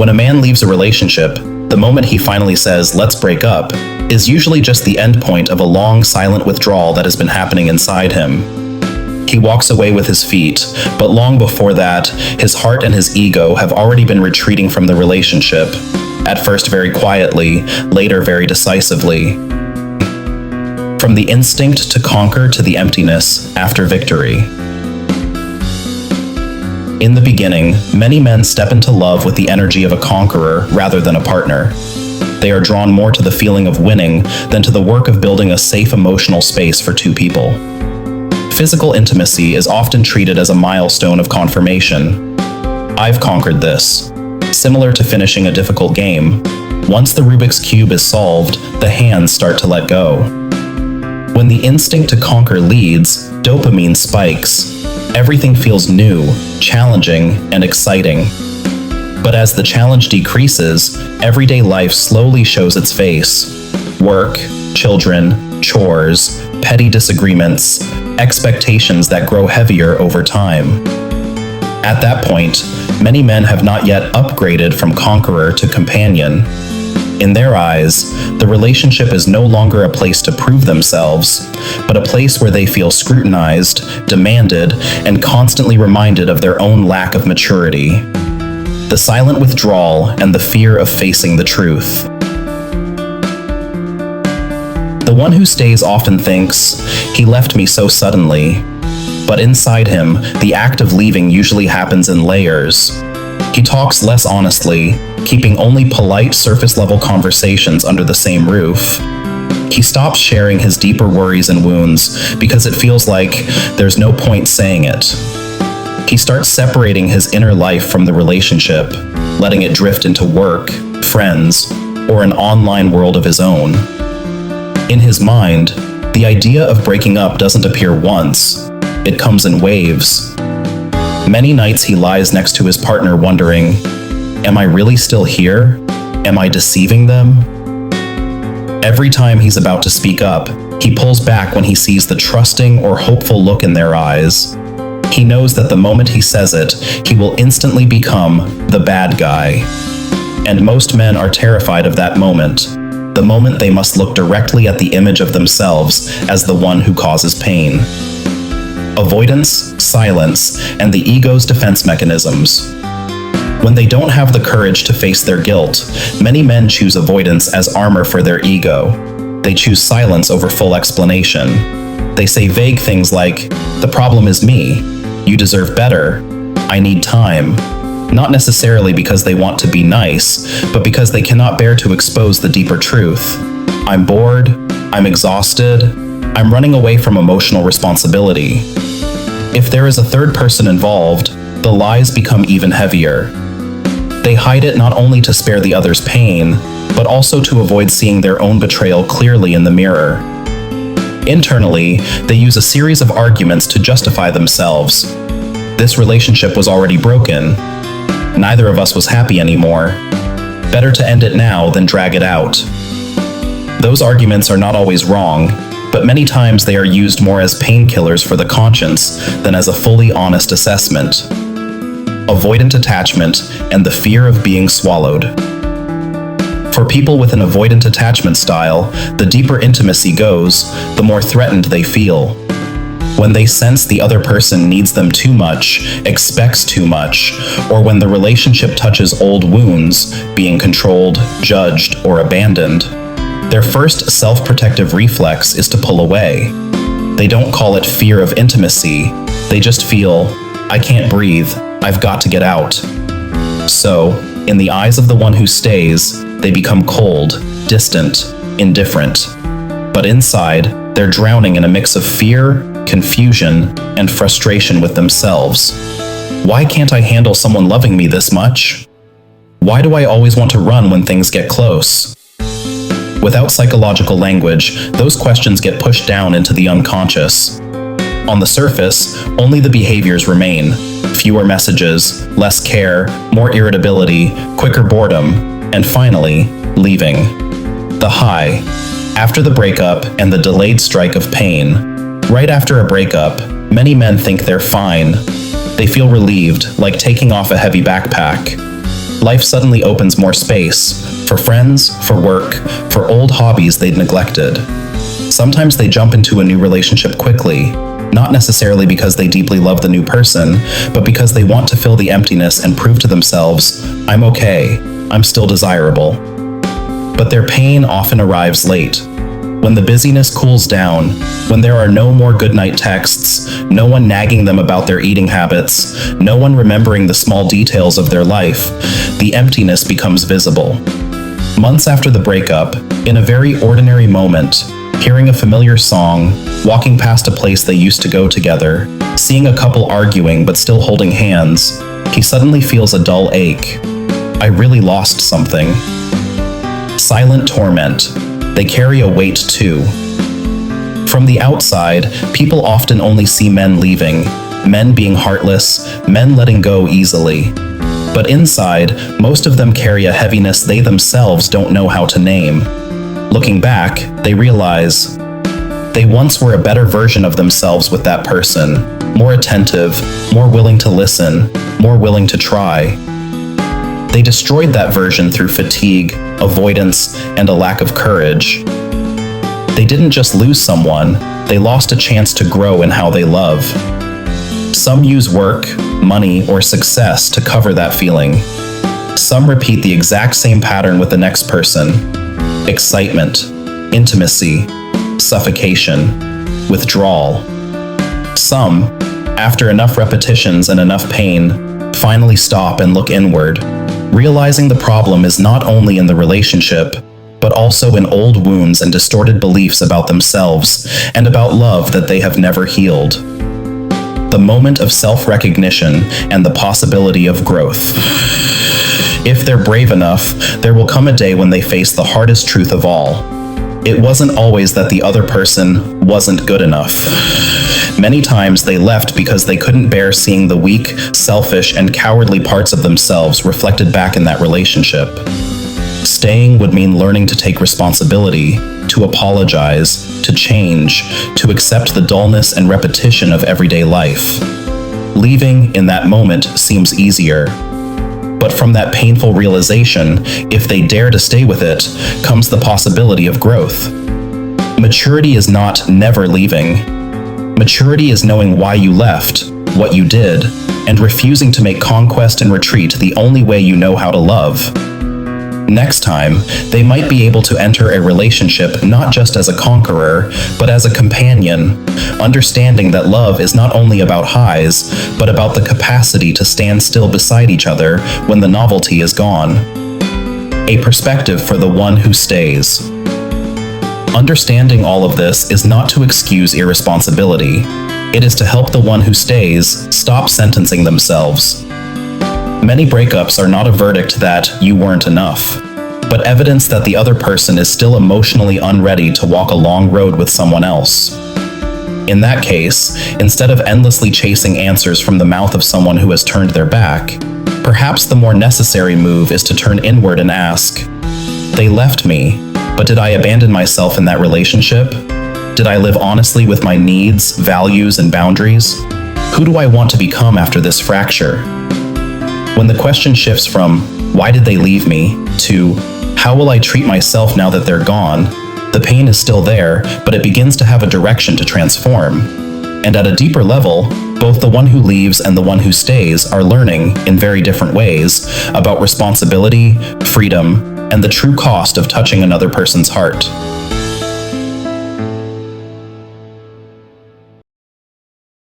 When a man leaves a relationship, the moment he finally says, "let's break up," is usually just the end point of a long, silent withdrawal that has been happening inside him. He walks away with his feet, but long before that, his heart and his ego have already been retreating from the relationship, at first very quietly, later very decisively. From the instinct to conquer to the emptiness after victory. In the beginning, many men step into love with the energy of a conqueror rather than a partner. They are drawn more to the feeling of winning than to the work of building a safe emotional space for two people. Physical intimacy is often treated as a milestone of confirmation. I've conquered this. Similar to finishing a difficult game, once the Rubik's Cube is solved, the hands start to let go. When the instinct to conquer leads, dopamine spikes. Everything feels new, challenging, and exciting. But as the challenge decreases, everyday life slowly shows its face. Work, children, chores, petty disagreements, expectations that grow heavier over time. At that point, many men have not yet upgraded from conqueror to companion. In their eyes, the relationship is no longer a place to prove themselves, but a place where they feel scrutinized, demanded, and constantly reminded of their own lack of maturity. The silent withdrawal and the fear of facing the truth. The one who stays often thinks, "He left me so suddenly." But inside him, the act of leaving usually happens in layers. He talks less honestly, keeping only polite surface-level conversations under the same roof. He stops sharing his deeper worries and wounds because it feels like there's no point saying it. He starts separating his inner life from the relationship, letting it drift into work, friends, or an online world of his own. In his mind, the idea of breaking up doesn't appear once. It comes in waves. Many nights he lies next to his partner wondering, am I really still here? Am I deceiving them? Every time he's about to speak up, he pulls back when he sees the trusting or hopeful look in their eyes. He knows that the moment he says it, he will instantly become the bad guy. And most men are terrified of that moment, the moment they must look directly at the image of themselves as the one who causes pain. Avoidance, silence, and the ego's defense mechanisms. When they don't have the courage to face their guilt, many men choose avoidance as armor for their ego. They choose silence over full explanation. They say vague things like, "The problem is me," "You deserve better," "I need time." Not necessarily because they want to be nice, but because they cannot bear to expose the deeper truth. "I'm bored," "I'm exhausted," "I'm running away from emotional responsibility." If there is a third person involved, the lies become even heavier. They hide it not only to spare the other's pain, but also to avoid seeing their own betrayal clearly in the mirror. Internally, they use a series of arguments to justify themselves. This relationship was already broken. Neither of us was happy anymore. Better to end it now than drag it out. Those arguments are not always wrong, but many times they are used more as painkillers for the conscience than as a fully honest assessment. Avoidant attachment and the fear of being swallowed. For people with an avoidant attachment style, the deeper intimacy goes, the more threatened they feel. When they sense the other person needs them too much, expects too much, or when the relationship touches old wounds, being controlled, judged, or abandoned, their first self-protective reflex is to pull away. They don't call it fear of intimacy, they just feel, "I can't breathe, I've got to get out." So, in the eyes of the one who stays, they become cold, distant, indifferent. But inside, they're drowning in a mix of fear, confusion, and frustration with themselves. Why can't I handle someone loving me this much? Why do I always want to run when things get close? Without psychological language, those questions get pushed down into the unconscious. On the surface, only the behaviors remain. Fewer messages, less care, more irritability, quicker boredom, and finally, leaving. The high. After the breakup and the delayed strike of pain. Right after a breakup, many men think they're fine. They feel relieved, like taking off a heavy backpack. Life suddenly opens more space for friends, for work, for old hobbies they'd neglected. Sometimes they jump into a new relationship quickly, not necessarily because they deeply love the new person, but because they want to fill the emptiness and prove to themselves, I'm okay, I'm still desirable. But their pain often arrives late. When the busyness cools down, when there are no more goodnight texts, no one nagging them about their eating habits, no one remembering the small details of their life, the emptiness becomes visible. Months after the breakup, in a very ordinary moment, hearing a familiar song, walking past a place they used to go together, seeing a couple arguing but still holding hands, he suddenly feels a dull ache. I really lost something. Silent torment. They carry a weight too. From the outside, people often only see men leaving, men being heartless, men letting go easily. But inside, most of them carry a heaviness they themselves don't know how to name. Looking back, they realize they once were a better version of themselves with that person, more attentive, more willing to listen, more willing to try. They destroyed that version through fatigue, avoidance, and a lack of courage. They didn't just lose someone, they lost a chance to grow in how they love. Some use work, money, or success to cover that feeling. Some repeat the exact same pattern with the next person. Excitement, intimacy, suffocation, withdrawal. Some, after enough repetitions and enough pain, finally stop and look inward, realizing the problem is not only in the relationship, but also in old wounds and distorted beliefs about themselves and about love that they have never healed. The moment of self-recognition and the possibility of growth. If they're brave enough, there will come a day when they face the hardest truth of all. It wasn't always that the other person wasn't good enough. Many times they left because they couldn't bear seeing the weak, selfish, and cowardly parts of themselves reflected back in that relationship. Staying would mean learning to take responsibility, to apologize, to change, to accept the dullness and repetition of everyday life. Leaving in that moment seems easier. But from that painful realization, if they dare to stay with it, comes the possibility of growth. Maturity is not never leaving. Maturity is knowing why you left, what you did, and refusing to make conquest and retreat the only way you know how to love. Next time, they might be able to enter a relationship not just as a conqueror, but as a companion, understanding that love is not only about highs, but about the capacity to stand still beside each other when the novelty is gone. A perspective for the one who stays. Understanding all of this is not to excuse irresponsibility. It is to help the one who stays stop sentencing themselves. Many breakups are not a verdict that you weren't enough, but evidence that the other person is still emotionally unready to walk a long road with someone else. In that case, instead of endlessly chasing answers from the mouth of someone who has turned their back, perhaps the more necessary move is to turn inward and ask, they left me, but did I abandon myself in that relationship? Did I live honestly with my needs, values, and boundaries? Who do I want to become after this fracture? When the question shifts from, why did they leave me, to, how will I treat myself now that they're gone, the pain is still there, but it begins to have a direction to transform. And at a deeper level, both the one who leaves and the one who stays are learning, in very different ways, about responsibility, freedom, and the true cost of touching another person's heart.